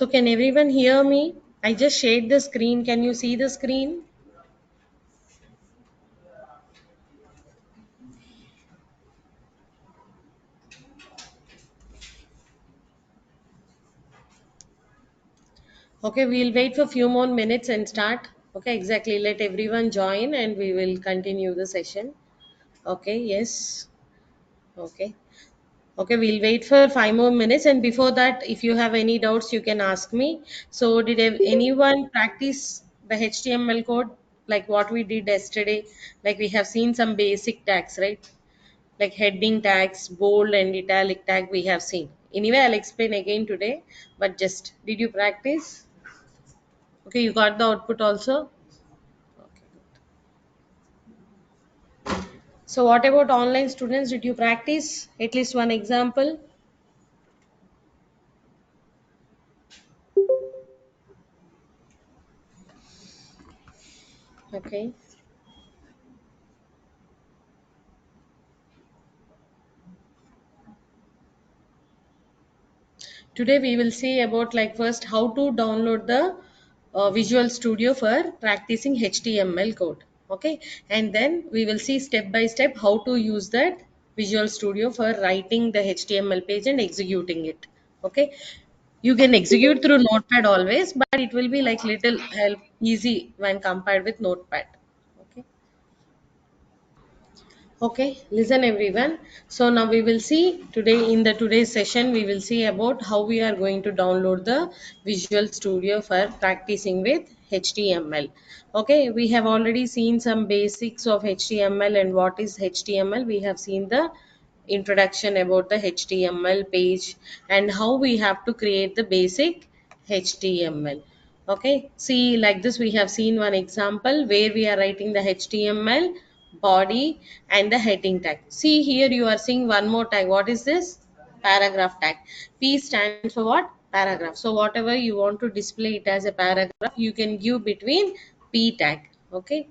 So can everyone hear me? I just shared the screen. Can you see the screen? Okay, we'll wait for a few more minutes and start. Okay, exactly. Let everyone join and we will continue the session. Okay, yes. Okay. Okay, we'll wait for 5 more minutes. And before that, if you have any doubts, you can ask me. So, did anyone practice the HTML code like what we did yesterday? Like we have seen some basic tags, right? Like heading tags, bold and italic tag we have seen. Anyway, I'll explain again today. But just, did you practice? Okay, you got the output also? Okay. So, what about online students? Did you practice at least one example? Okay. Today we will see about like first how to download the Visual Studio for practicing HTML code. Okay, and then we will see step by step how to use that Visual Studio for writing the HTML page and executing it. Okay, you can execute through Notepad always, but it will be like little help easy when compared with Notepad. Okay. Okay, listen everyone. So now we will see today in the today's session we will see about how we are going to download the Visual Studio for practicing with HTML. Okay, we have already seen some basics of HTML and what is HTML. We have seen the introduction about the HTML page and how we have to create the basic HTML. Okay, see like this we have seen one example where we are writing the HTML body and the heading tag. See here you are seeing one more tag. What is this? Paragraph tag. P stands for what? Paragraph. So whatever you want to display it as a paragraph, you can give between P tag. Okay.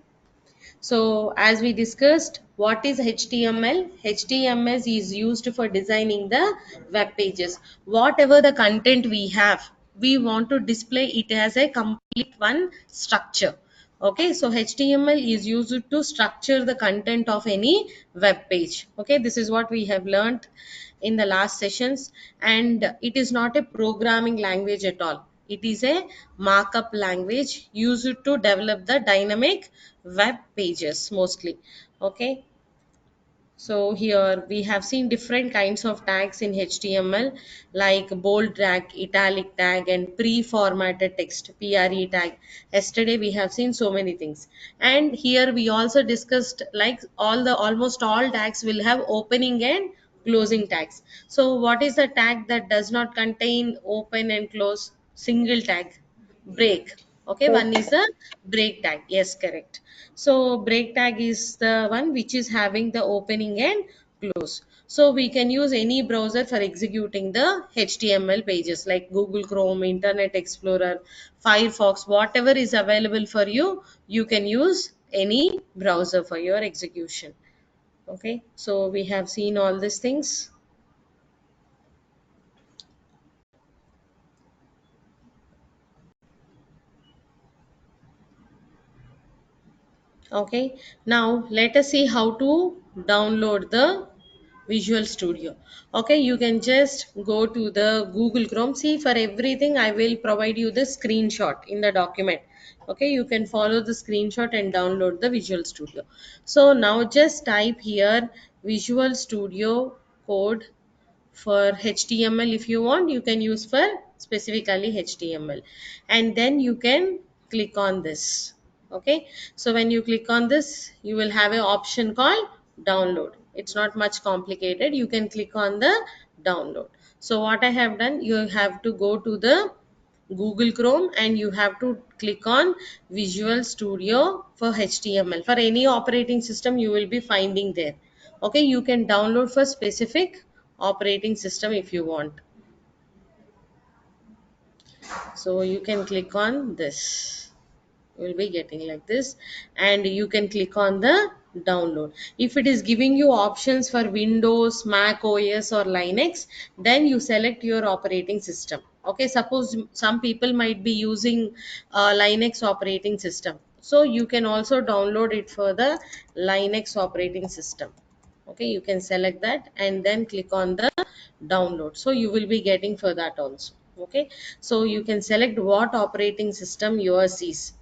So as we discussed, what is HTML? HTML is used for designing the web pages. Whatever the content we have, we want to display it as a complete one structure. Okay, so HTML is used to structure the content of any web page. Okay, this is what we have learned in the last sessions, and it is not a programming language at all. It is a markup language used to develop the dynamic web pages mostly. Okay, so here we have seen different kinds of tags in HTML like bold tag, italic tag and pre-formatted text PRE tag. Yesterday we have seen so many things. And here we also discussed like almost all tags will have opening and closing tags. So what is the tag that does not contain open and close? Single tag, break. Okay, one is a break tag. Yes, correct. So break tag is the one which is having the opening and close. So we can use any browser for executing the HTML pages like Google Chrome, Internet Explorer, Firefox, whatever is available for you, you can use any browser for your execution. Okay, so we have seen all these things. Okay, now let us see how to download the Visual Studio. Okay, you can just go to the Google Chrome. See, for everything, I will provide you the screenshot in the document. Okay, you can follow the screenshot and download the Visual Studio. So now just type here Visual Studio code for HTML. If you want, you can use for specifically HTML, and then you can click on this. Okay, so when you click on this, you will have an option called download. It's not much complicated. You can click on the download. So what I have done, you have to go to the Google Chrome and you have to click on Visual Studio for HTML. For any operating system, you will be finding there. Okay, you can download for specific operating system if you want. So you can click on this. You will be getting like this, and you can click on the download. If it is giving you options for Windows, Mac OS or Linux, then you select your operating system. Okay, suppose some people might be using Linux operating system, so you can also download it for the Linux operating system. Okay, you can select that and then click on the download, so you will be getting for that also. Okay, so you can select what operating system yours is.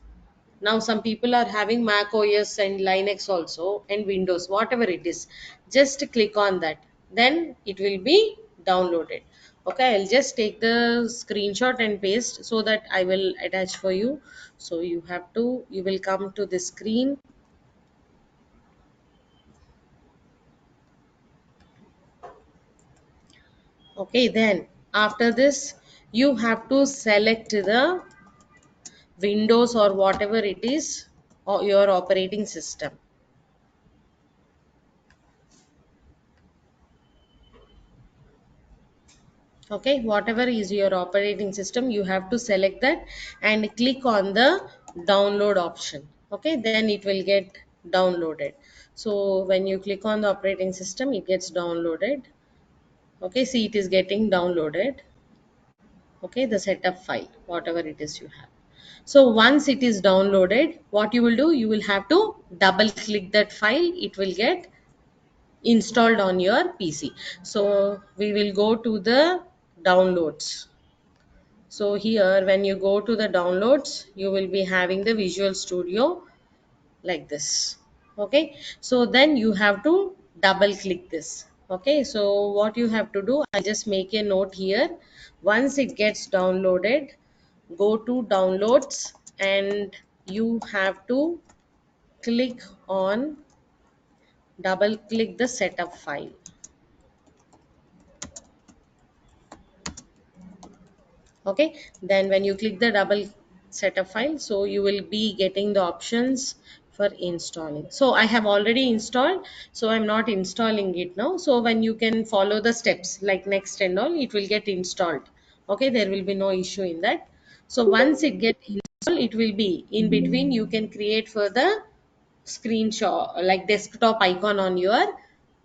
Now some people are having Mac OS and Linux also and Windows, whatever it is. Just click on that. Then it will be downloaded. Okay, I'll just take the screenshot and paste so that I will attach for you. So you will come to the screen. Okay, then after this, you have to select the Windows or whatever it is or your operating system. Okay, whatever is your operating system, you have to select that and click on the download option. Okay, then it will get downloaded. So when you click on the operating system, it gets downloaded. Okay, see, it is getting downloaded. Okay, the setup file, whatever it is you have. So once it is downloaded, what you will do, you will have to double click that file. It will get installed on your PC. So we will go to the downloads. So here, when you go to the downloads, you will be having the Visual Studio like this. Okay, so then you have to double click this. Okay, so what you have to do, I just make a note here. Once it gets downloaded, go to downloads and you have to click on double click the setup file. Okay, then when you click the double setup file, so you will be getting the options for installing. So I have already installed, so I'm not installing it now. So when you can follow the steps like next and all, it will get installed. Okay, there will be no issue in that. So once it get installed, it will be in between, you can create further screenshot like desktop icon on your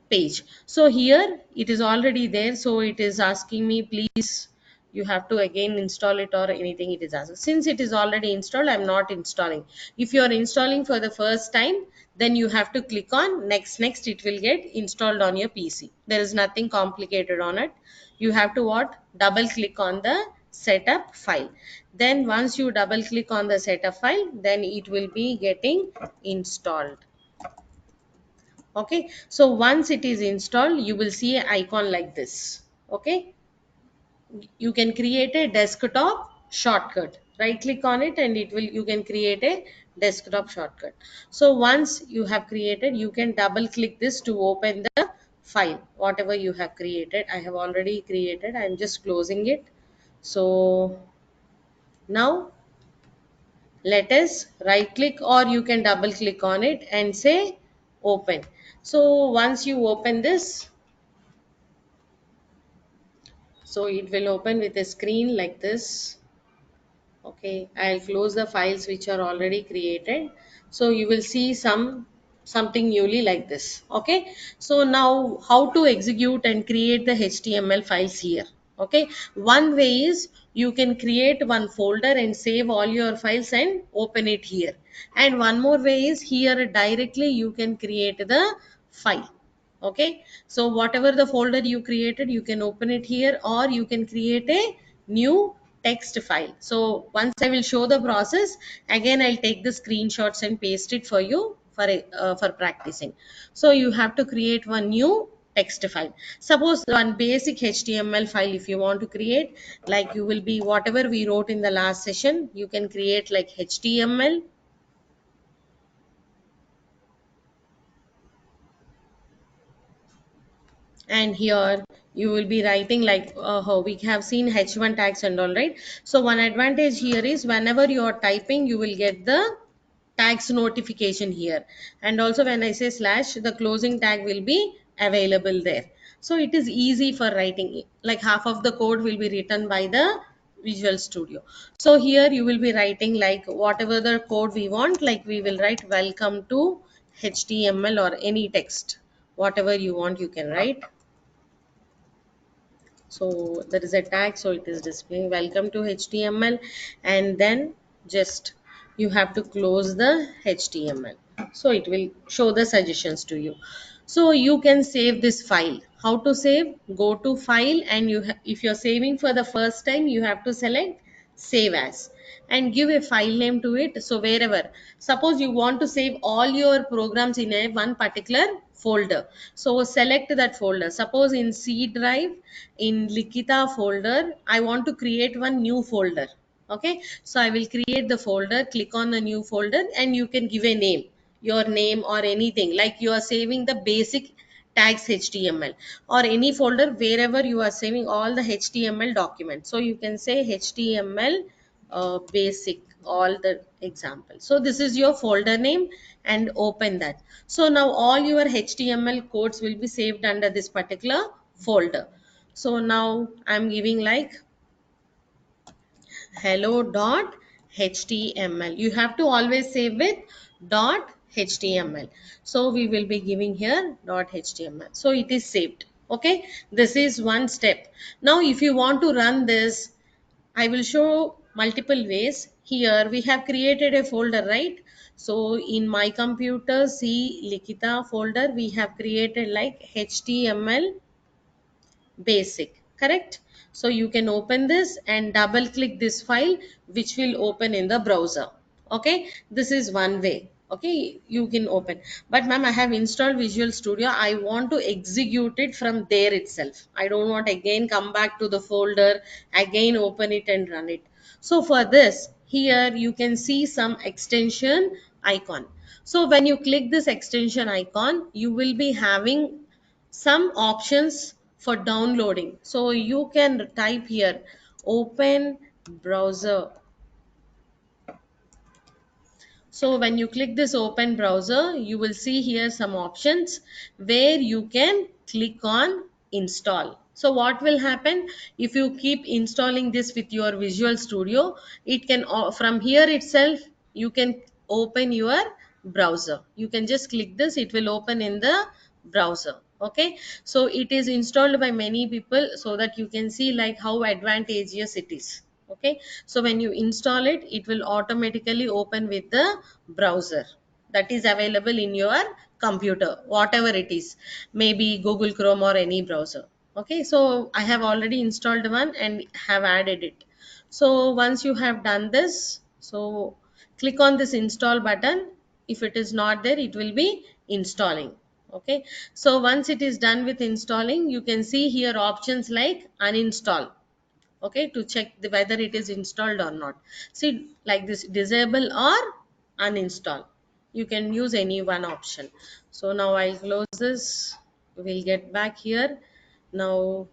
page. So here it is already there, so it is asking me, please you have to again install it or anything it is asking. Since it is already installed, I'm not installing. If you are installing for the first time, then you have to click on next. It will get installed on your PC. There is nothing complicated on it. You have to what, double click on the setup file. Then once you double click on the setup file, then it will be getting installed. Okay, so once it is installed, you will see an icon like this. Okay, you can create a desktop shortcut. Right click on it and it will, you can create a desktop shortcut. So once you have created, you can double click this to open the file whatever you have created. I have already created, I'm just closing it. So now let us right click or you can double click on it and say open. So once you open this, so it will open with a screen like this. Okay, I'll close the files which are already created. So you will see something newly like this. Okay, so now how to execute and create the HTML files here. Okay, one way is you can create one folder and save all your files and open it here. And one more way is here directly you can create the file. Okay, so whatever the folder you created, you can open it here or you can create a new text file. So once I will show the process, again I'll take the screenshots and paste it for you for practicing. So you have to create one new text file. Suppose one basic HTML file if you want to create, like you will be whatever we wrote in the last session, you can create like HTML. And here you will be writing like how we have seen h1 tags and all, right? So one advantage here is whenever you are typing, you will get the tags notification here. And also when I say slash, the closing tag will be available there. So it is easy for writing, like half of the code will be written by the Visual Studio. So here you will be writing like whatever the code we want, like we will write welcome to HTML or any text, whatever you want you can write. So there is a tag, so it is displaying welcome to HTML, and then just you have to close the HTML, so it will show the suggestions to you. So you can save this file. How to save? Go to file, and if you're saving for the first time, you have to select save as and give a file name to it. So wherever, suppose you want to save all your programs in a one particular folder, so select that folder. Suppose in C drive, in Likita folder, I want to create one new folder. Okay, so I will create the folder, click on the new folder, and you can give a name, your name or anything, like you are saving the basic tags HTML, or any folder wherever you are saving all the HTML documents. So you can say HTML basic, all the examples. So this is your folder name, and open that. So now all your HTML codes will be saved under this particular folder. So now I'm giving like hello.html. You have to always save with .html. So we will be giving here .html. So it is saved. Okay, this is one step. Now if you want to run this, I will show multiple ways. Here we have created a folder, right? So in my computer C Likita folder, we have created like HTML basic, correct? So you can open this and double click this file, which will open in the browser. Okay, this is one way. Okay, you can open. But ma'am, I have installed Visual Studio, I want to execute it from there itself. I don't want again come back to the folder, again open it and run it. So for this, here you can see some extension icon. So when you click this extension icon, you will be having some options for downloading. So you can type here open browser. So when you click this open browser, you will see here some options where you can click on install. So what will happen if you keep installing this with your Visual Studio? It can from here itself you can open your browser. You can just click this, it will open in the browser. Okay, so it is installed by many people so that you can see like how advantageous it is. Okay, so when you install it, it will automatically open with the browser that is available in your computer, whatever it is, maybe Google Chrome or any browser. Okay, so I have already installed one and have added it. So once you have done this, so click on this install button. If it is not there, it will be installing. Okay, so once it is done with installing, you can see here options like uninstall. Okay, to check whether it is installed or not. See, like this, disable or uninstall, you can use any one option. So now I'll close this, we'll get back here. Now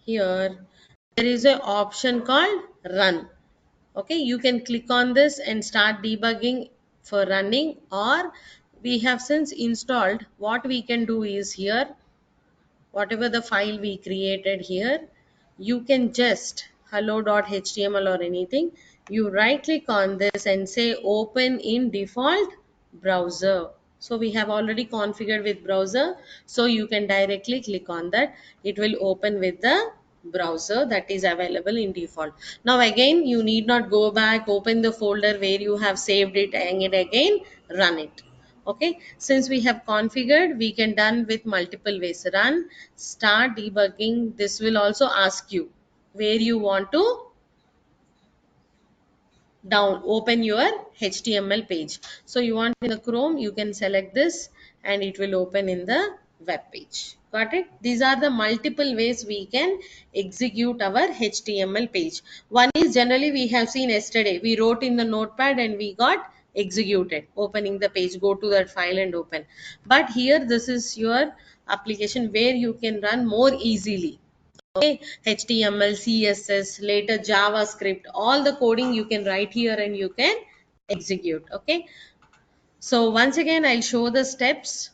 here there is a option called run. Okay, you can click on this and start debugging for running, or we have since installed, what we can do is here, whatever the file we created here, you can just hello.html or anything, you right click on this and say open in default browser. So we have already configured with browser, so you can directly click on that, it will open with the browser that is available in default. Now again, you need not go back, open the folder where you have saved it and again run it. Okay, since we have configured, we can done with multiple ways. Run, start debugging. This will also ask you where you want to down open your HTML page. So you want in the Chrome, you can select this and it will open in the web page. Got it? These are the multiple ways we can execute our HTML page. One is generally we have seen yesterday, we wrote in the notepad and we got executed, opening the page, go to that file and open. But here this is your application where you can run more easily. Okay, HTML, CSS, later JavaScript, all the coding you can write here and you can execute. Okay, so once again I'll show the steps.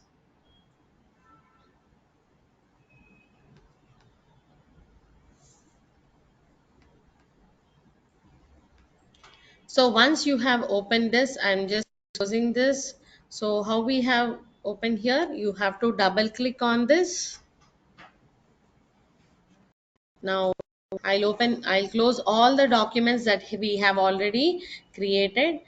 So once you have opened this, I'm just closing this. So how we have opened here, you have to double click on this. Now I'll close all the documents that we have already created.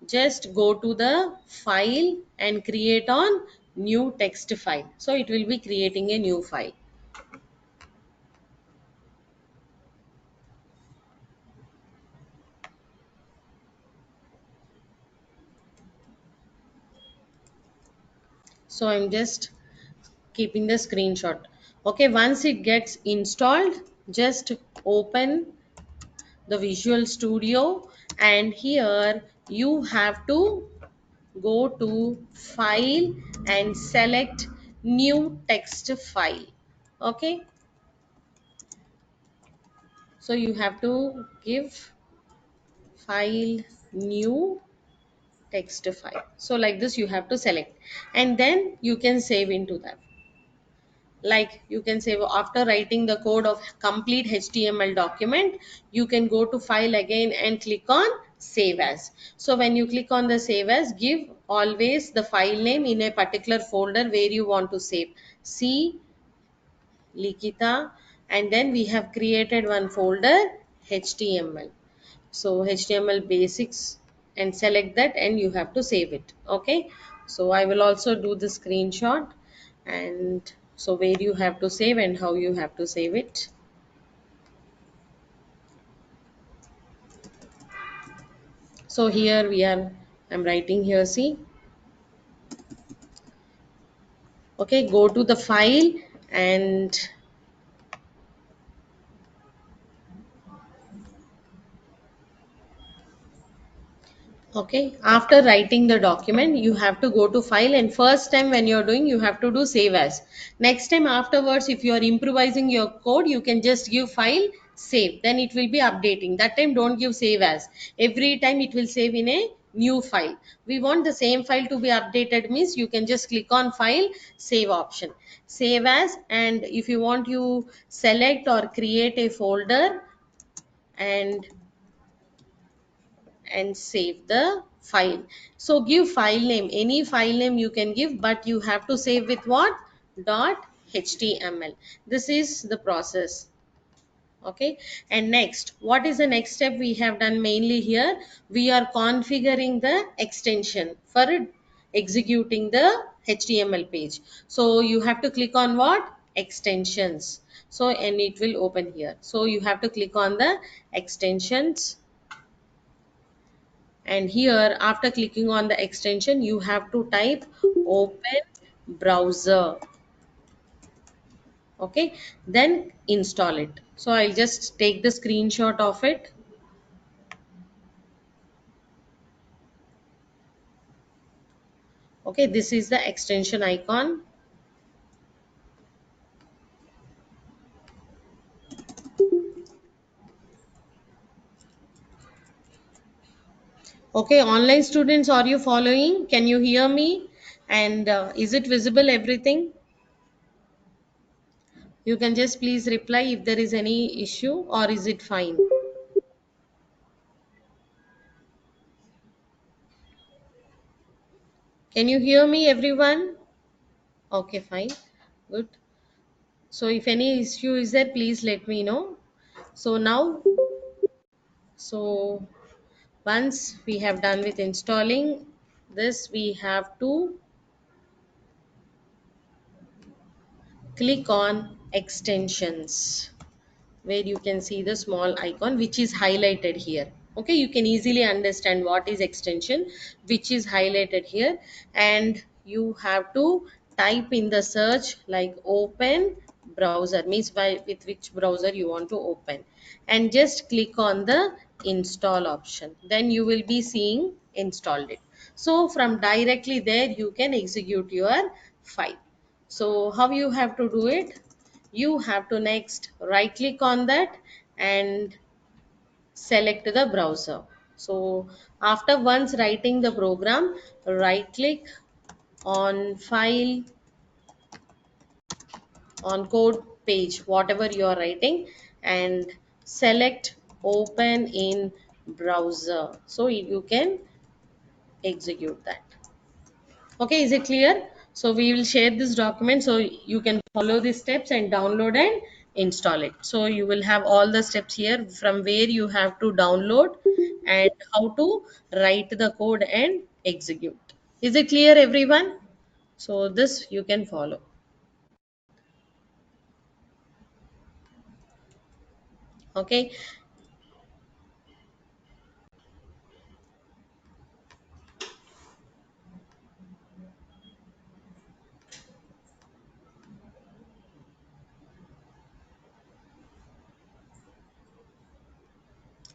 Just go to the file and create on new text file. So it will be creating a new file. So I'm just keeping the screenshot. Okay, once it gets installed, just open the Visual Studio, and here you have to go to file and select new text file. Okay, so you have to give file new text file. So like this you have to select, and then you can save into that. Like you can save after writing the code of complete HTML document, you can go to file again and click on save as. So when you click on the save as, give always the file name in a particular folder where you want to save. C Likita, and then we have created one folder HTML. So HTML basics, and select that and you have to save it. Okay, so I will also do the screenshot, and so where you have to save and how you have to save it. So here we are, I'm writing here, see. Okay, go to the file, and okay, after writing the document, you have to go to file, and first time when you're doing, you have to do save as. Next time afterwards, if you are improvising your code, you can just give file, save. Then it will be updating. That time don't give save as. Every time it will save in a new file. We want the same file to be updated means you can just click on file, save option. Save as, and if you want you select or create a folder, and save the file. So give file name, any file name you can give, but you have to save with what? Dot html. This is the process. Okay, and next, what is the next step we have done? Mainly here we are configuring the extension for executing the HTML page. So you have to click on what? Extensions. So and it will open here. So you have to click on the extensions, and here after clicking on the extension you have to type open browser. Okay, then install it. So I'll just take the screenshot of it. Okay, this is the extension icon. Okay, online students, are you following? Can you hear me? And is it visible everything? You can just please reply if there is any issue, or is it fine? Can you hear me everyone? Okay, fine, good. So if any issue is there, please let me know. So now, so once we have done with installing this, we have to click on extensions, where you can see the small icon which is highlighted here. Okay, you can easily understand what is extension, which is highlighted here, and you have to type in the search like open browser, means by with which browser you want to open, and just click on the install option. Then you will be seeing installed it. So from directly there you can execute your file. So how you have to do it? You have to next right click on that and select the browser. So after once writing the program, right click on file, on code page, whatever you are writing, and select open in browser, so you can execute that. Okay, is it clear? So we will share this document so you can follow the steps and download and install it. So you will have all the steps here from where you have to download and how to write the code and execute. Is it clear, everyone? So this you can follow. Okay.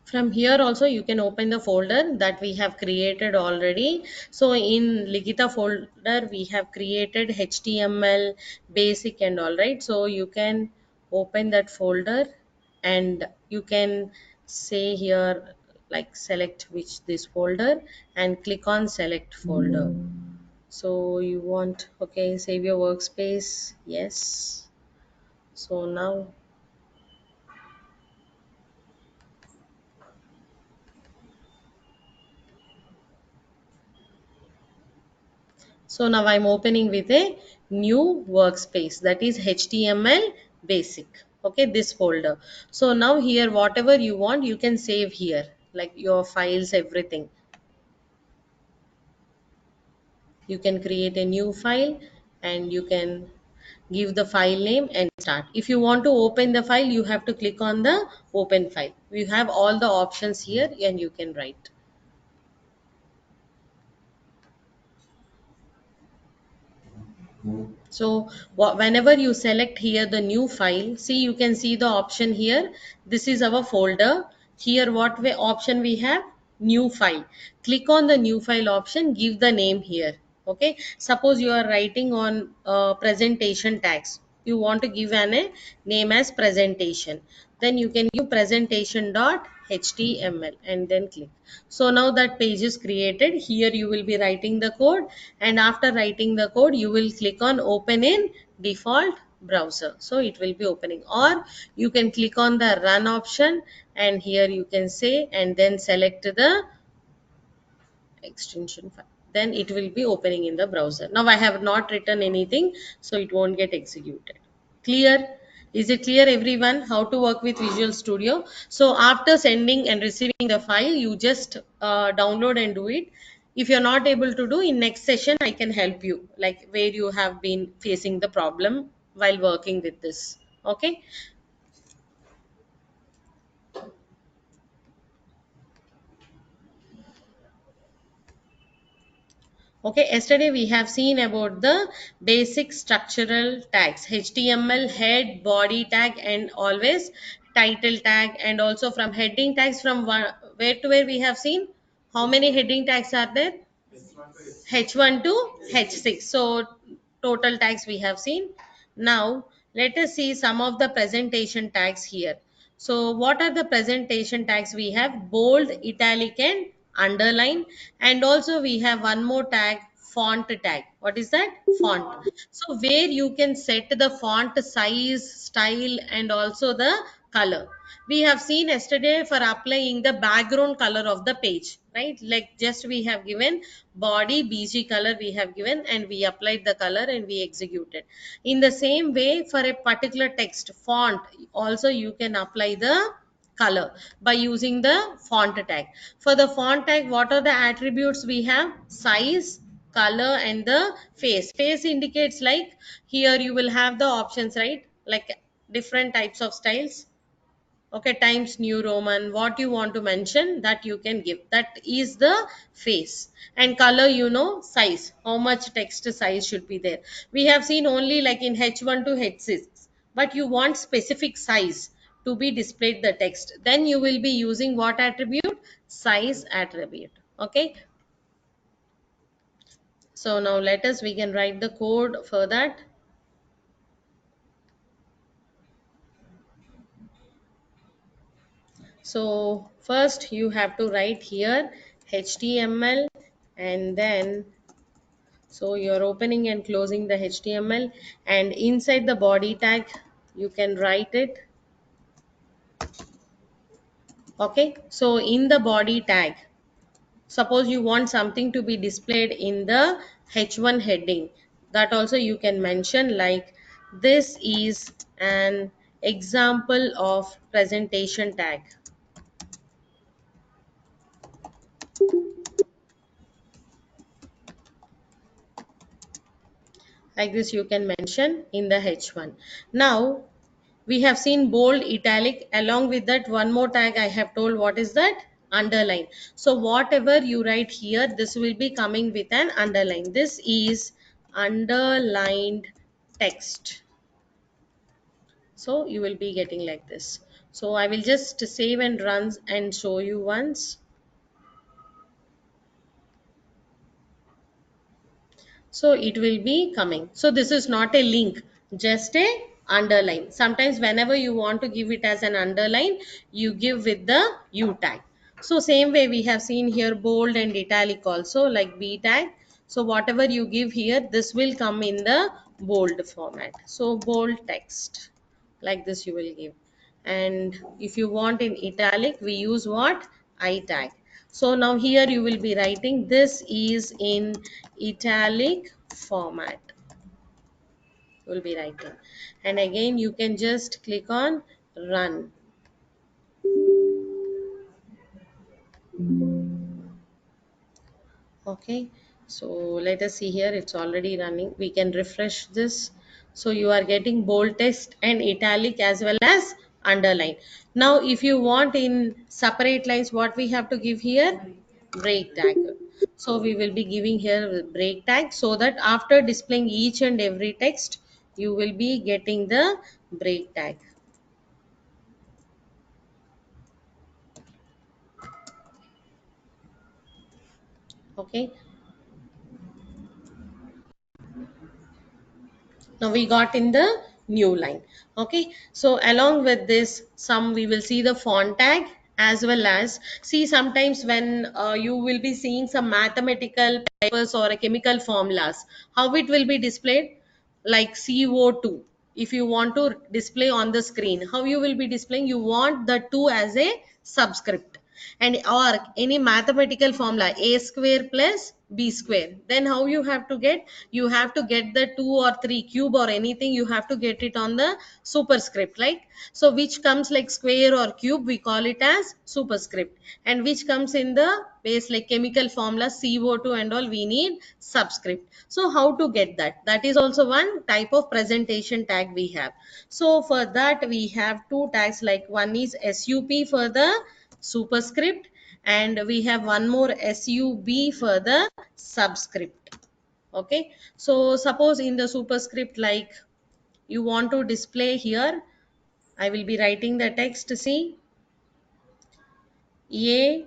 From here also you can open the folder that we have created already. So in Ligita folder we have created HTML basic and all, right. So you can open that folder and you can say here like select which this folder and click on select folder. So you want, okay, save your workspace, yes. So now, so now I'm opening with a new workspace, that is HTML basic. Okay, this folder. So now here whatever you want you can save here, like your files, everything. You can create a new file and you can give the file name and start. If you want to open the file, you have to click on the open file. We have all the options here and you can write. So whenever you select here the new file, see you can see the option here. This is our folder. Here what way option we have? New file. Click on the new file option, give the name here. Okay. Suppose you are writing on presentation tags. You want to give a name as presentation. Then you can give presentation.html and then click. So now that page is created. Here you will be writing the code, and after writing the code you will click on open in default browser. So it will be opening, or you can click on the run option and here you can say and then select the extension file, then it will be opening in the browser. Now I have not written anything, so it won't get executed. Clear? Is it clear, everyone, how to work with Visual Studio? So after sending and receiving the file, you just download and do it. If you're not able to do, in next session I can help you, like where you have been facing the problem while working with this. Okay. Okay, yesterday we have seen about the basic structural tags, HTML head, body tag, and always title tag, and also from heading tags from where to where we have seen. How many heading tags are there? H1 to H6. So total tags we have seen. Now let us see some of the presentation tags here. So what are the presentation tags? We have bold, italic and underline, and also we have one more tag, font tag. What is that? Font. So where you can set the font size, style and also the color. We have seen yesterday for applying the background color of the page, right? Like just we have given body bg color we have given and we applied the color and we executed. In the same way, for a particular text font also you can apply the color by using the font tag. For the font tag, what are the attributes we have? Size, color and the face indicates, like here you will have the options, right? Like different types of styles. Okay, Times New Roman, what you want to mention, that you can give. That is the face. And color, size, how much text size should be there. We have seen only like in H1 to H6, but you want specific size to be displayed the text, then you will be using what attribute? Size attribute. Okay. So now let us, we can write the code for that. So first you have to write here HTML, and then, so you're opening and closing the HTML, and inside the body tag you can write it. Okay, so in the body tag, suppose you want something to be displayed in the H1 heading, that also you can mention, like this is an Example of presentation tag. Like this you can mention in the H1. Now we have seen bold, italic. Along with that, one more tag I have told. What is that? Underline. So whatever you write here, this will be coming with an underline. This is underlined text. So you will be getting like this. So I will just save and run and show you once. So it will be coming. So this is not a link, just a underline. Sometimes whenever you want to give it as an underline, you give with the U tag. So same way we have seen here bold and italic also, like B tag. So whatever you give here, this will come in the bold format. So bold text, like this you will give. And if you want in italic, we use what? I tag. So now here you will be writing this is in italic format. You will be writing. And again you can just click on run. Okay, so let us see here, it's already running. We can refresh this. So you are getting bold text and italic as well as underline. Now if you want in separate lines, what we have to give here? Break tag. So we will be giving here break tag, so that after displaying each and every text, you will be getting the break tag. Okay, now we got in the new line. Okay, so along with this, some we will see the font tag, as well as see sometimes when you will be seeing some mathematical papers or a chemical formulas, how it will be displayed, like CO2. If you want to display on the screen, how you will be displaying? You want the 2 as a subscript, and or any mathematical formula a square plus b square, then how you have to get? You have to get the 2 or 3 cube or anything, you have to get it on the superscript, like. So which comes like square or cube, we call it as superscript, and which comes in the base like chemical formula CO2 and all, we need subscript. So how to get that? That is also one type of presentation tag we have. So for that we have two tags, like one is SUP for the superscript, and we have one more SUB for the subscript. Okay, so suppose in the superscript, like you want to display here, I will be writing the text. See, a,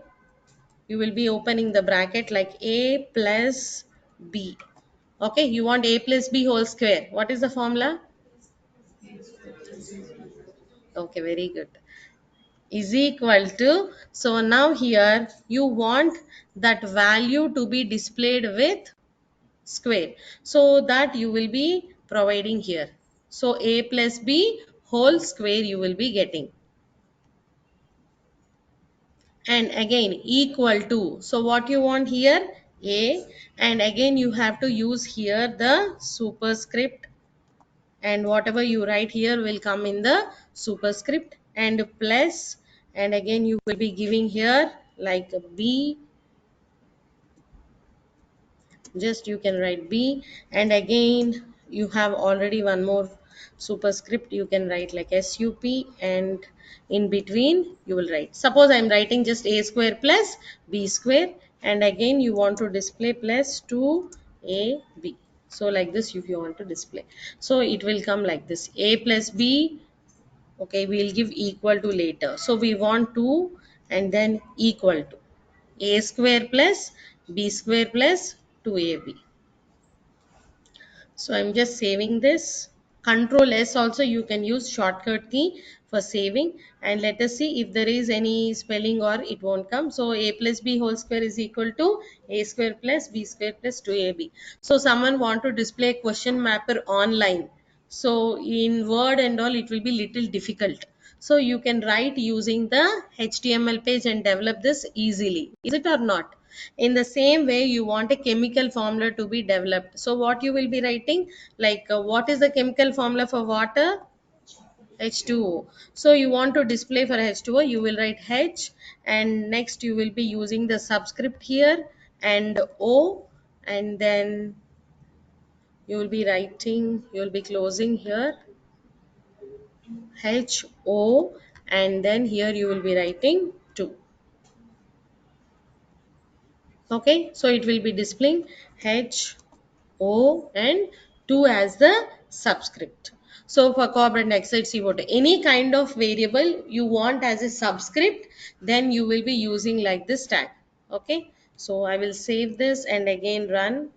you will be opening the bracket like a plus b. Okay, you want a plus b whole square. What is the formula? Okay, very good. Is equal to, so now here you want that value to be displayed with square, so that you will be providing here. So a plus b whole square you will be getting, and again equal to, so what you want here? A, and again you have to use here the superscript, and whatever you write here will come in the superscript, and plus, and again you will be giving here like b, just you can write b, and again you have already one more superscript, you can write like sup, and in between you will write, suppose I am writing just a square plus b square, and again you want to display plus 2ab. So like this if you want to display, so it will come like this, a plus b. Okay, we'll give equal to later, so we want 2, and then equal to a square plus b square plus 2ab. So I'm just saving this. Control S also you can use shortcut key for saving, and let us see if there is any spelling or it won't come. So a plus b whole square is equal to a square plus b square plus 2ab. So someone want to display a question mapper online. So in Word and all it will be little difficult. So you can write using the HTML page and develop this easily. Is it or not? In the same way, you want a chemical formula to be developed. So what you will be writing? Like what is the chemical formula for water? H2O. So you want to display for H2O, you will write H, and next you will be using the subscript here and O, and then you will be writing, you will be closing here HO, and then here you will be writing 2. Okay, so it will be displaying H O and 2 as the subscript. So for cooperative exercise, see what any kind of variable you want as a subscript, then you will be using like this tag. Okay, so I will save this and again run.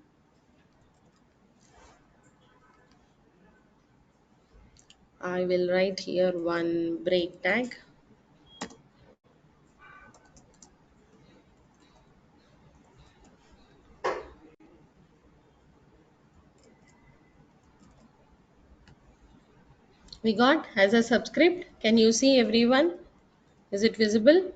I will write here one break tag. We got as a subscript. Can you see everyone? Is it visible?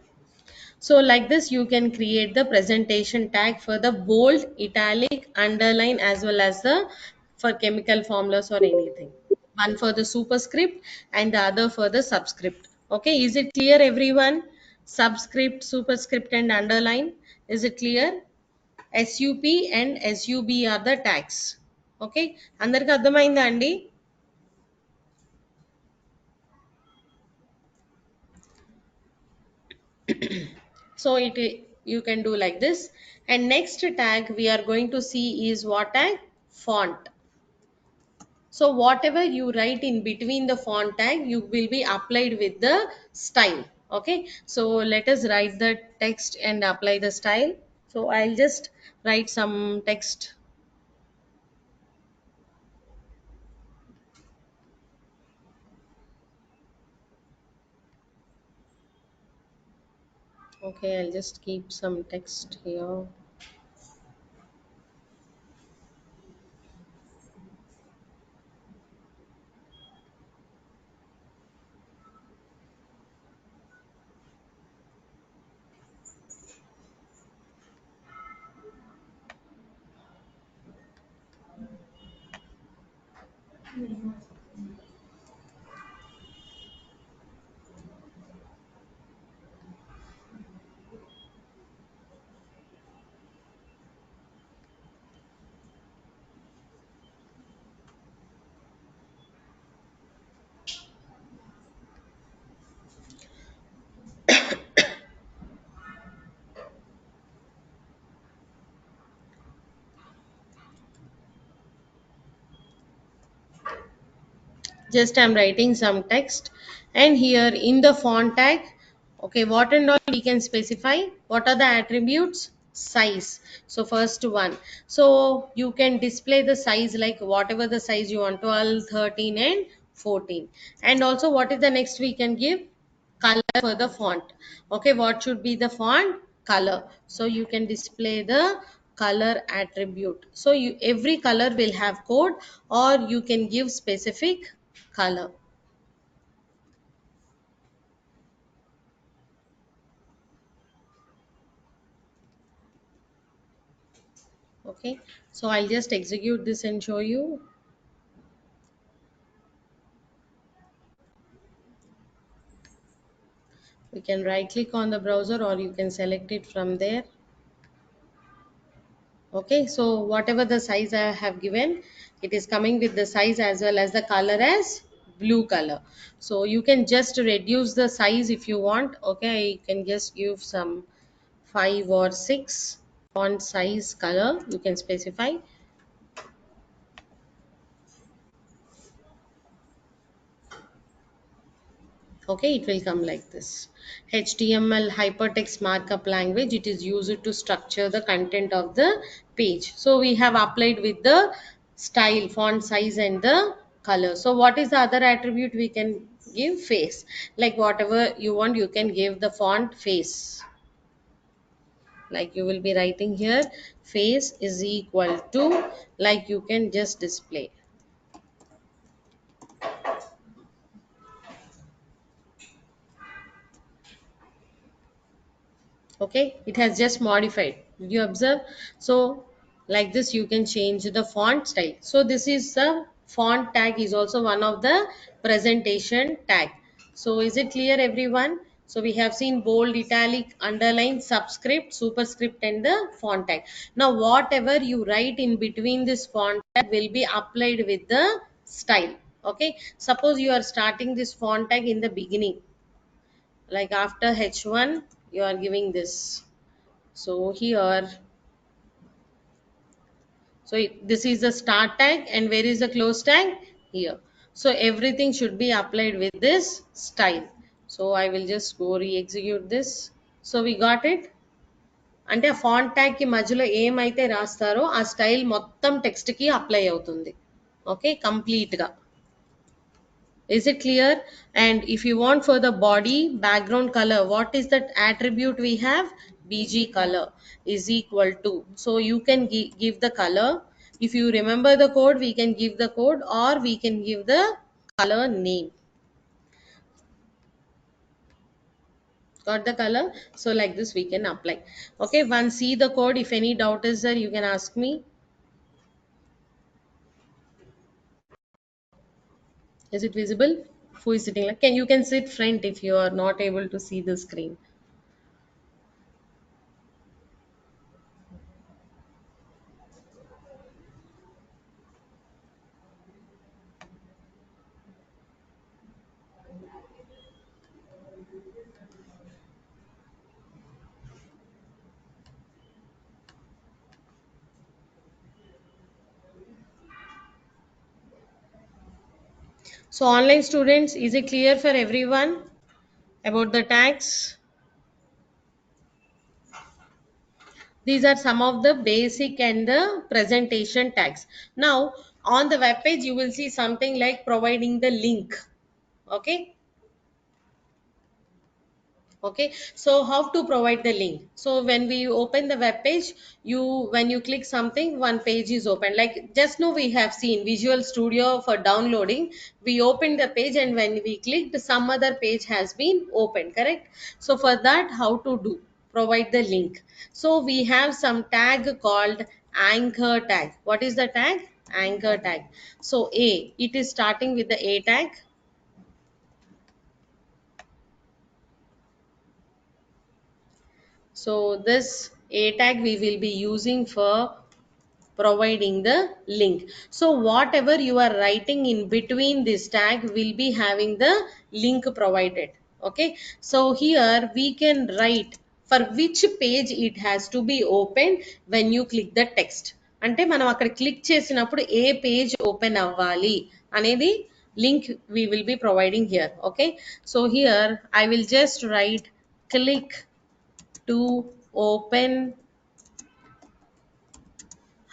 So like this, you can create the presentation tag for the bold, italic, underline as well as the for chemical formulas or anything. One for the superscript and the other for the subscript. Okay, is it clear everyone? Subscript, superscript and underline. Is it clear? SUP and SUB are the tags. Okay, అందరికి అర్థమైందా అండి? So you can do like this. And next tag we are going to see is what tag? Font. So whatever you write in between the font tag, you will be applied with the style. Okay, so let us write the text and apply the style. So I'll just write some text. Okay, I'll just keep some text here. Just I'm writing some text, and here in the font tag, okay, what and all we can specify. What are the attributes? Size. So first one, so you can display the size like whatever the size you want, 12, 13 and 14. And also what is the next we can give? Color for the font. Okay, what should be the font? Color. So you can display the color attribute. So you every color will have code, or you can give specific color. Okay, so I'll just execute this and show you. You can right click on the browser or you can select it from there. Okay, so whatever the size I have given, it is coming with the size as well as the color as blue color. So you can just reduce the size if you want. Okay, you can just give some 5 or 6 font size color you can specify. Okay, it will come like this. HTML hypertext markup language, it is used to structure the content of the page. So we have applied with the style, font size and the color. So what is the other attribute we can give? Face. Like whatever you want, you can give the font face. Like you will be writing here face is equal to, like you can just display. Okay, it has just modified. Did you observe? So like this you can change the font style. So this is the Font tag is also one of the presentation tag. So is it clear everyone? So we have seen bold, italic, underline, subscript, superscript and the font tag. Now whatever you write in between this font tag will be applied with the style. Okay. Suppose you are starting this font tag in the beginning, like after H1 you are giving this. So here, so this is the start tag and where is the close tag? Here. So everything should be applied with this style. So I will just go re-execute this. So we got it. అంటే ఆ font tag కి మధ్యలో ఏమైతే రాస్తారో ఆ style మొత్తం text కి apply అవుతుంది. Okay, complete గా. Is it clear? And if you want for the body background color, what is that attribute we have? BG color is equal to. So you can give the color. If you remember the code, we can give the code or we can give the color name. Got the color? So like this we can apply. Okay, once see the code. If any doubt is there, you can ask me. Is it visible? Who is sitting like? Can you can sit front if you are not able to see the screen. So online students, is it clear for everyone about the tags? These are some of the basic and the presentation tags. Now on the web page you will see something like providing the link. Okay. Okay, so how to provide the link? So when we open the web page, when you click something, one page is open. Like just now we have seen Visual Studio for downloading. We opened the page and when we clicked, some other page has been opened, correct? So for that, how to do? Provide the link. So we have some tag called anchor tag. What is the tag? Anchor tag. So it is starting with the A tag. So this A tag we will be using for providing the link. So whatever you are writing in between this tag will be having the link provided. Okay. So here we can write for which page it has to be opened when you click the text. అంటే మనం అక్కడ click చేసినప్పుడు ఏ page open అవ్వాలి అనేది link we will be providing here. Okay. So here I will just write click to open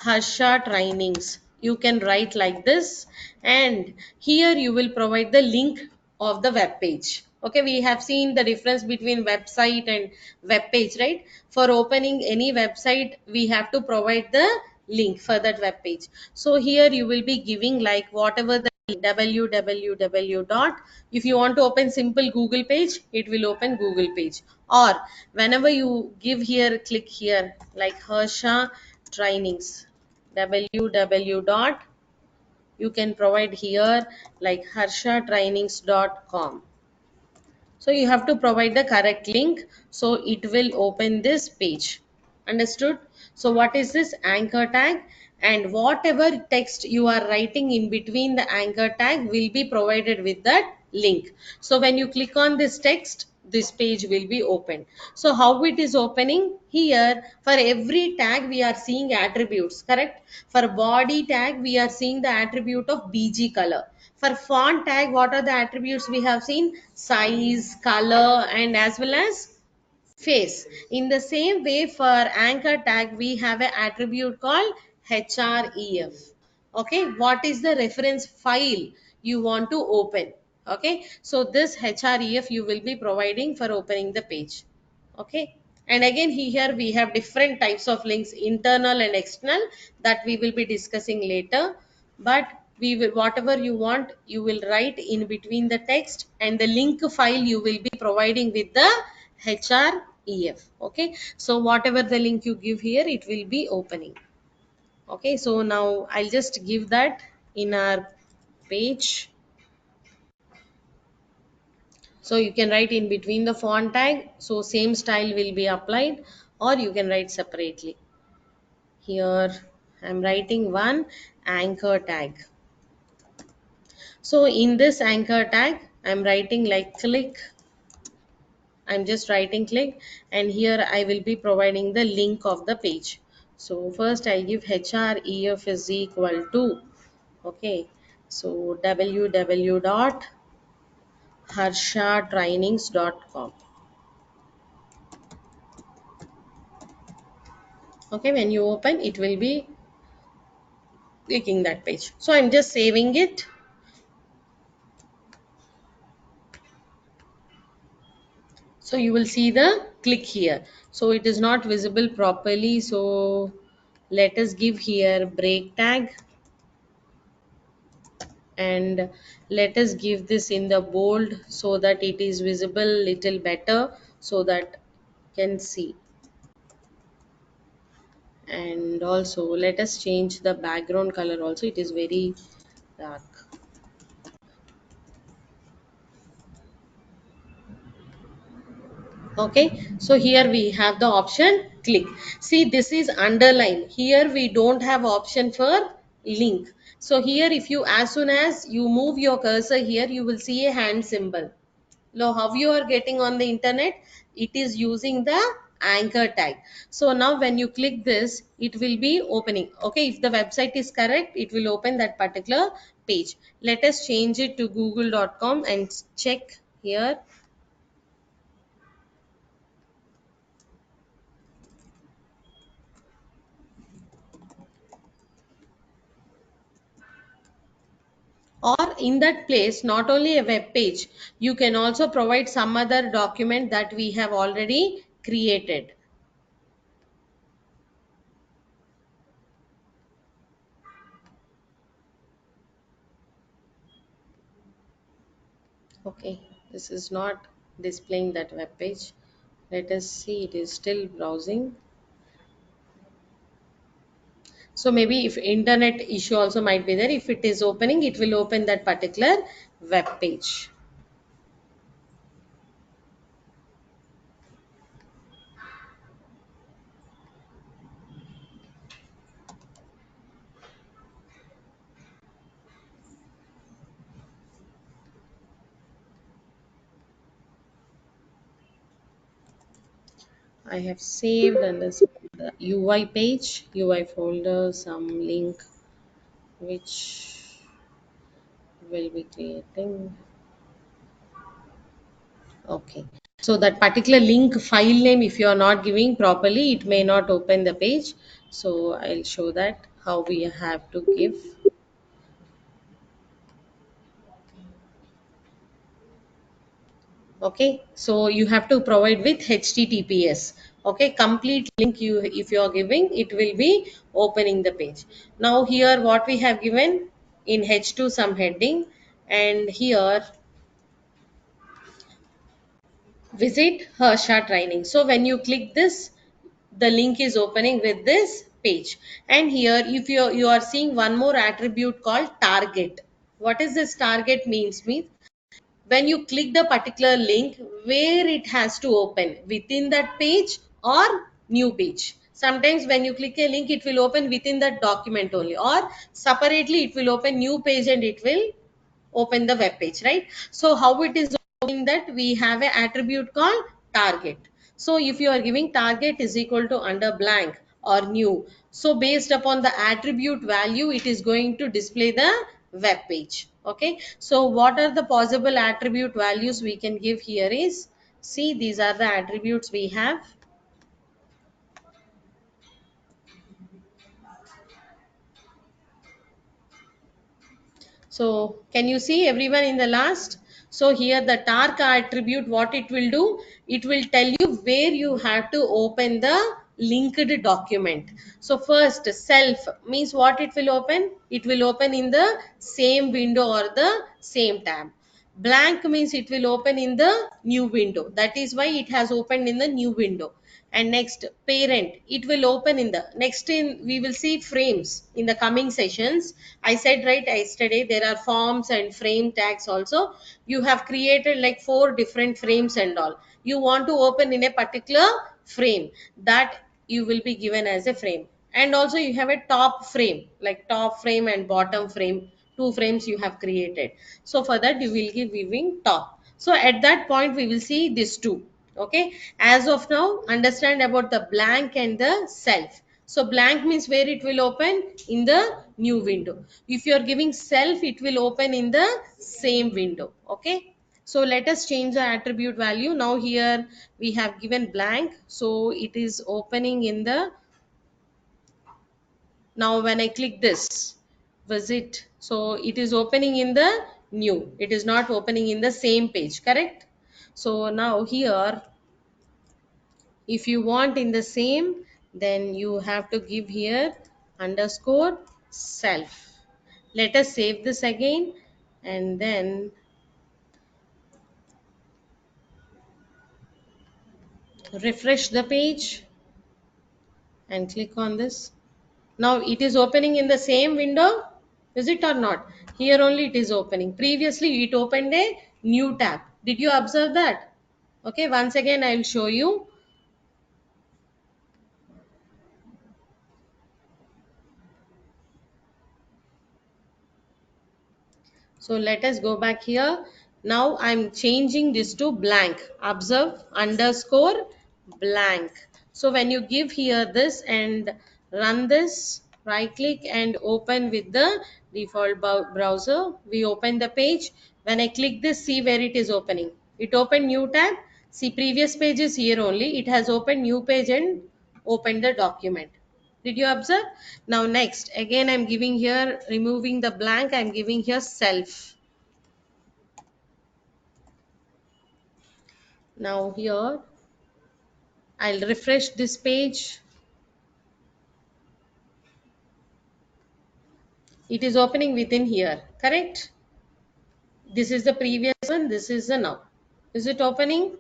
Harsha trainings. You can write like this, and here you will provide the link of the web page. Okay, we have seen the difference between website and web page, right? For opening any website, we have to provide the link for that web page. So here you will be giving like whatever the www dot. If you want to open simple Google page, it will open Google page. Or whenever you give here, click here like Harsha trainings www dot, you can provide here like harshatrainings.com. So you have to provide the correct link, so it will open this page. Understood? So what is this anchor tag? And whatever text you are writing in between the anchor tag will be provided with that link. So when you click on this text, this page will be opened. So how it is opening? Here for every tag we are seeing attributes, correct? For body tag we are seeing the attribute of BG color. For font tag, what are the attributes we have seen? Size, color, and as well as face. In the same way, for anchor tag, we have an attribute called href. Okay, what is the reference file you want to open? Okay, so this href you will be providing for opening the page. Okay, and again here we have different types of links, internal and external, that we will be discussing later. But we will, whatever you want, you will write in between the text, and the link file you will be providing with the href. Okay, so whatever the link you give here, it will be opening. Okay, so now I'll just give that in our page. So you can write in between the font tag, so same style will be applied, or you can write separately. Here I'm writing one anchor tag. So in this anchor tag I'm writing like click. I'm just writing click, and here I will be providing the link of the page. So first I give href is equal to, okay, so www.harshatrainings.com. Okay, when you open it will be clicking that page. So I'm just saving it. So you will see the click here. So it is not visible properly. So let us give here break tag, and let us give this in the bold so that it is visible little better, so that can see. And also let us change the background color also, it is very dark. Okay, so here we have the option click. See, this is underline, here we don't have option for link. So here if you, as soon as you move your cursor here, you will see a hand symbol. Now how you are getting on the internet, it is using the anchor tag. So now when you click this, it will be opening. Okay, if the website is correct, it will open that particular page. Let us change it to google.com and check here. Or in that place, not only a web page, you can also provide some other document that we have already created. Okay, this is not displaying that web page. Let us see, it is still browsing. So maybe if internet issue also might be there, if it is opening, it will open that particular web page. I have saved under the UI page, UI folder, some link which will be creating. Okay. So that particular link file name, if you are not giving properly, it may not open the page. So I'll show that how we have to give. Okay, so you have to provide with HTTPS. Okay, complete link you, if you are giving, it will be opening the page. Now here what we have given in H2 some heading, and here visit Harsha training. So when you click this, the link is opening with this page. And here if you are seeing one more attribute called target. What is this target means when you click the particular link, where it has to open, within that page or new page. Sometimes when you click a link, it will open within that document only, or separately it will open new page and it will open the web page, right? So how it is opening that, we have an attribute called target. So if you are giving target is equal to under blank or new, so based upon the attribute value, it is going to display the web page. Okay, so what are the possible attribute values we can give here is, see, these are the attributes we have. So can you see everyone in the last? So here the target attribute, what it will do, it will tell you where you have to open the linked document. So first self means what it will open? It will open in the same window or the same tab. Blank means it will open in the new window. That is why it has opened in the new window. and next parent, it will open in the next. In we will see frames in the coming sessions. I said right yesterday there are forms and frame tags also. You have created like 4 different frames and all. You want to open in a particular frame, that you will be given as a frame. And also you have a top frame, like top frame and bottom frame, 2 frames you have created. So for that you will give giving top. So at that point we will see these two. Okay, as of now understand about the blank and the self. So blank means where it will open in the new window. If you are giving self, it will open in the same window. Okay, so let us change the attribute value. Now here we have given blank, so it is opening in the. Now when I click this visit, so it is opening in the new, it is not opening in the same page, correct? So now here, if you want in the same, then you have to give here underscore self. Let us save this again, and then refresh the page and click on this. Now it is opening in the same window, is it or not? Here only it is opening. Previously it opened a new tab. Did you observe that? Okay, once again I will show you. So let us go back here. Now I'm changing this to blank. Observe, underscore blank. So when you give here this and run this, right click and open with the default browser. We open the page. When I click this, see where it is opening. It opened new tab. See, previous page is here only. It has opened new page and opened the document. Did you observe? Now next, again I'm giving here, removing the blank, I'm giving here self. Now here I'll refresh this page. It is opening within here, correct? This is the previous one, this is the now. Is it opening?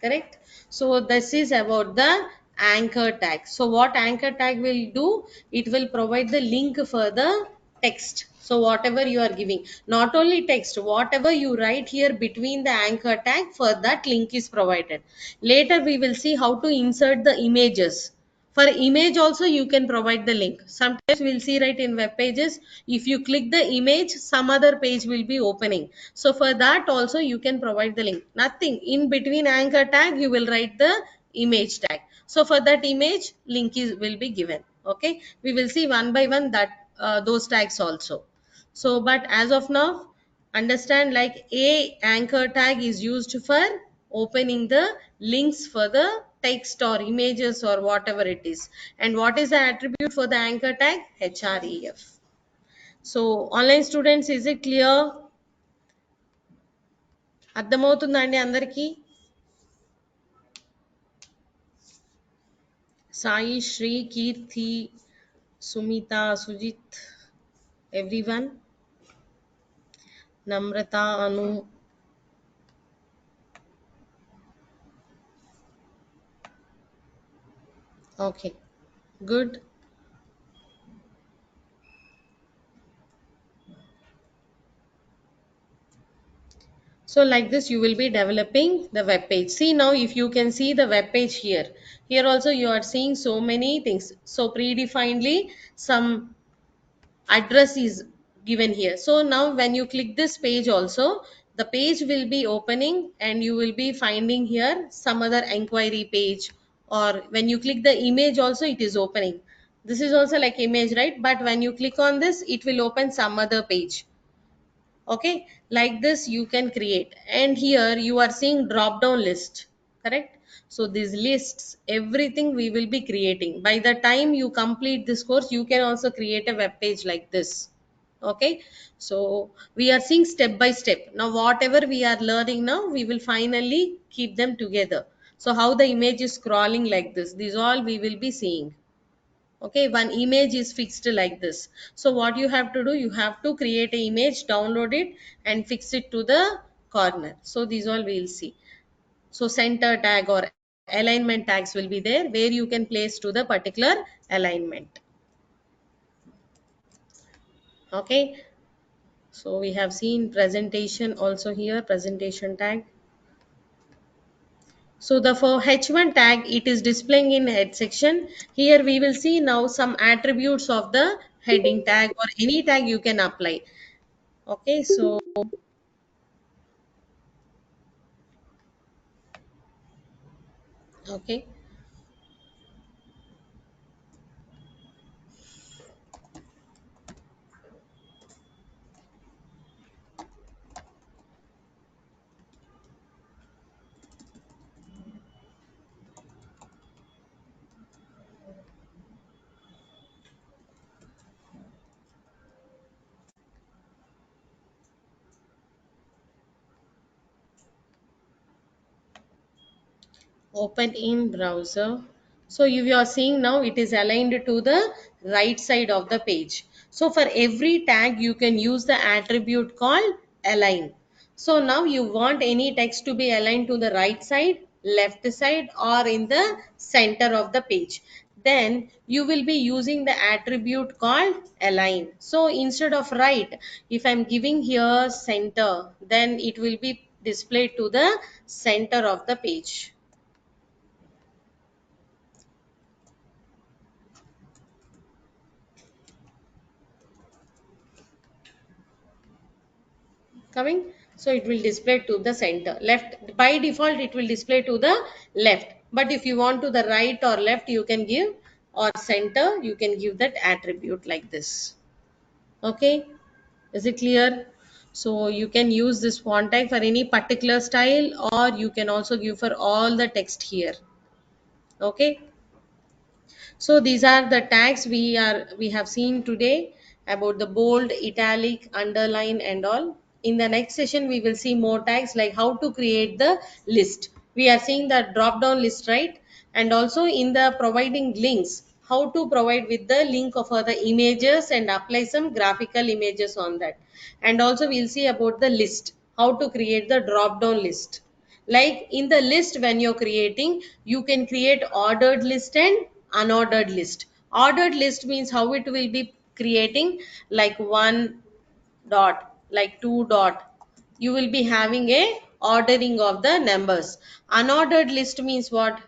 Correct. So this is about the anchor tag. So what anchor tag will do, it will provide the link for the text. So whatever you are giving, not only text, whatever you write here between the anchor tag, for that link is provided. Later we will see how to insert the images. For image also you can provide the link. Sometimes we'll see right in web pages, if you click the image, some other page will be opening. So for that also you can provide the link. Nothing in between anchor tag, you will write the image tag. So for that image, link is will be given. Okay, we will see one by one that those tags also. So but as of now, understand like a anchor tag is used for opening the links for the text or images or whatever it is. And what is the attribute for the anchor tag? href. So online students, is it clear? అర్థమవుతుందా అండి అందరికీ? సాయి, శ్రీ, కీర్తి, Sumitha, Sujith, everyone, Namrata, Anu. Okay, good. So like this you will be developing the web page. See now, if you can see the web page here, here also you are seeing so many things. So predefinedly some address is given here. So now when you click this page also, the page will be opening and you will be finding here some other inquiry page, or when you click the image also it is opening. This is also like image, right? But when you click on this, it will open some other page. Okay, like this you can create. And here you are seeing drop down list, correct? So these lists, everything we will be creating. By the time you complete this course, you can also create a web page like this. Okay, so we are seeing step by step. Now whatever we are learning now, we will finally keep them together. So how the image is scrolling like this, these all we will be seeing. Okay, one image is fixed like this. So what you have to do, you have to create an image, download it and fix it to the corner. So these all we will see. So center tag or alignment tags will be there where you can place to the particular alignment. Okay, so we have seen presentation also here, presentation tag. So the for H1 tag, it is displaying in head section. Here we will see now some attributes of the heading tag or any tag you can apply. Okay, so okay. Open in browser. So you are seeing now it is aligned to the right side of the page. So for every tag you can use the attribute called align. So now you want any text to be aligned to the right side, left side, or in the center of the page, then you will be using the attribute called align. So instead of right, if I'm giving here center, then it will be displayed to the center of the page. Coming, so it will display to the center. Left, by default it will display to the left, but if you want to the right or left you can give, or center you can give that attribute like this. Okay, is it clear? So you can use this font type for any particular style, or you can also give for all the text here. Okay, so these are the tags we have seen today about the bold, italic, underline and all. In the next session we will see more tags like how to create the list. We are seeing the drop down list, right? And also in the providing links, how to provide with the link of other images and apply some graphical images on that. And also we'll see about the list, how to create the drop down list. Like in the list, when you're creating, you can create ordered list and unordered list. Ordered list means how it will be creating, like one dot, like two dot, you will be having a ordering of the numbers. Unordered list means what?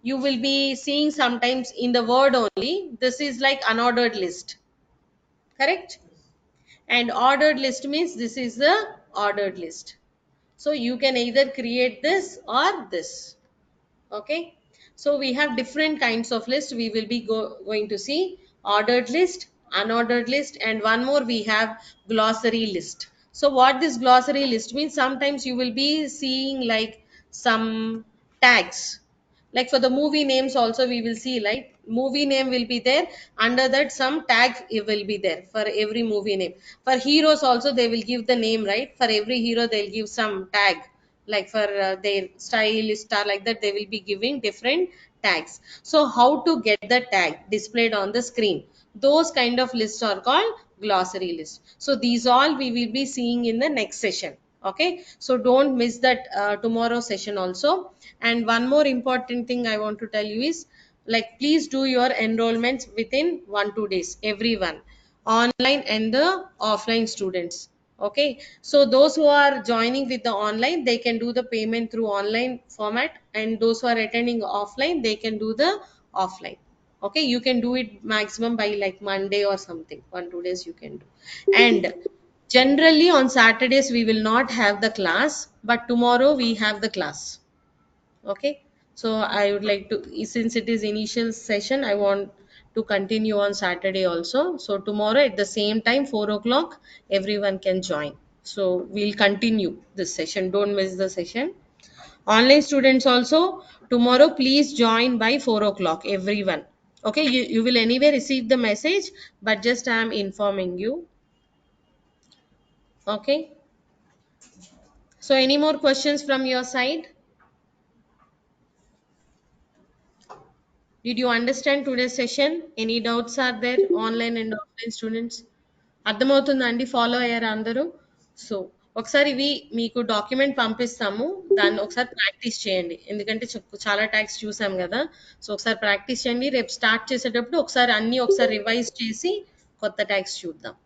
You will be seeing sometimes in the word only, this is like unordered list, correct? And ordered list means this is the ordered list. So you can either create this or this. Okay, so we have different kinds of list. We will be going to see ordered list, unordered list, and one more we have glossary list. So what this glossary list means, sometimes you will be seeing like some tags, like for the movie names also we will see, like movie name will be there, under that some tag it will be there for every movie name. For heroes also they will give the name, right? For every hero they'll give some tag, like for their style star, like that they will be giving different tags. So how to get the tag displayed on the screen, those kind of lists are called glossary list. So these all we will be seeing in the next session. Okay, so don't miss that tomorrow session also. And one more important thing I want to tell you is, like, please do your enrollments within 1 2 days, everyone, online and the offline students. Okay, so those who are joining with the online, they can do the payment through online format, and those who are attending offline, they can do the offline. Okay, you can do it maximum by like Monday or something, 1 2 days you can do. And generally on Saturdays we will not have the class, but tomorrow we have the class. Okay, so I would like to, since it is initial session, I want to continue on Saturday also. So tomorrow at the same time, 4 o'clock, everyone can join. So we'll continue this session. Don't miss the session. Online students also, tomorrow please join by 4 o'clock, everyone. Okay, you will anyway receive the message, but just I am informing you. Okay, so any more questions from your side? Did you understand today's session? Any doubts are there, online and offline students? అర్థమవుతుందా అండి? Follow అయ్యారా అందరూ? So ఒకసారి ఇవి మీకు document పంపిస్తాము. దాన్ని ఒకసారి ప్రాక్టీస్ చేయండి. ఎందుకంటే చాలా ట్యాగ్స్ చూసాం గదా! సో, ఒకసారి ప్రాక్టీస్ చేయండి. రేపు స్టార్ట్ చేసేటప్పుడు ఒకసారి అన్నీ ఒకసారి రివైజ్ చేసి కొత్త ట్యాగ్స్ చూద్దాం.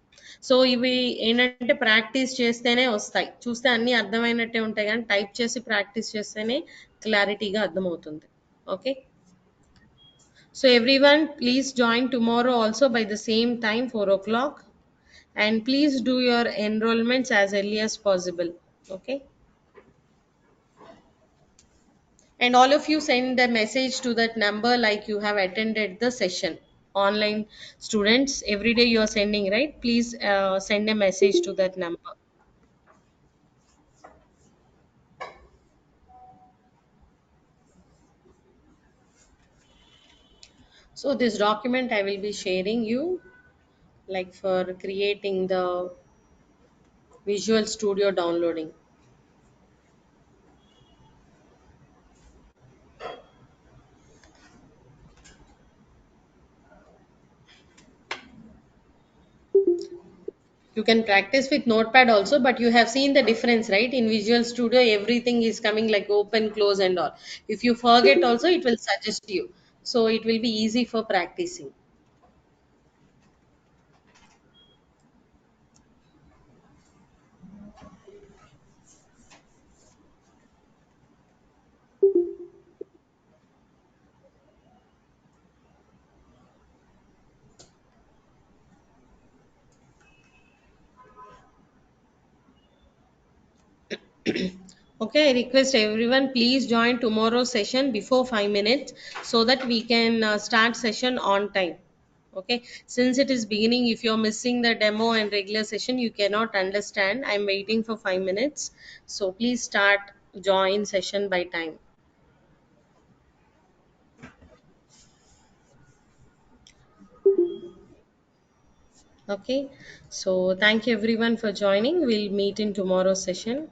సో, ఇవి ఏంటంటే ప్రాక్టీస్ చేస్తేనే వస్తాయి. చూస్తే అన్నీ అర్థమైనట్టే ఉంటాయి గానీ టైప్ చేసి ప్రాక్టీస్ చేస్తేనే క్లారిటీగా అర్థమవుతుంది. Okay. So everyone, please join tomorrow also by the same time, 4 o'clock, and please do your enrollments as early as possible. Okay, and all of you send a message to that number like you have attended the session. Online students, every day you are sending, right? Please send a message to that number. So this document I will be sharing you, like for creating the Visual Studio downloading. You can practice with notepad also, but you have seen the difference, right? In Visual Studio everything is coming like open, close and all. If you forget also it will suggest you, so it will be easy for practicing. Okay, I request everyone please join tomorrow's session before 5 minutes so that we can start session on time. Okay, since it is beginning, if you're missing the demo and regular session, you cannot understand. I'm waiting for 5 minutes. So please start join session by time. Okay, so thank you everyone for joining. We'll meet in tomorrow's session.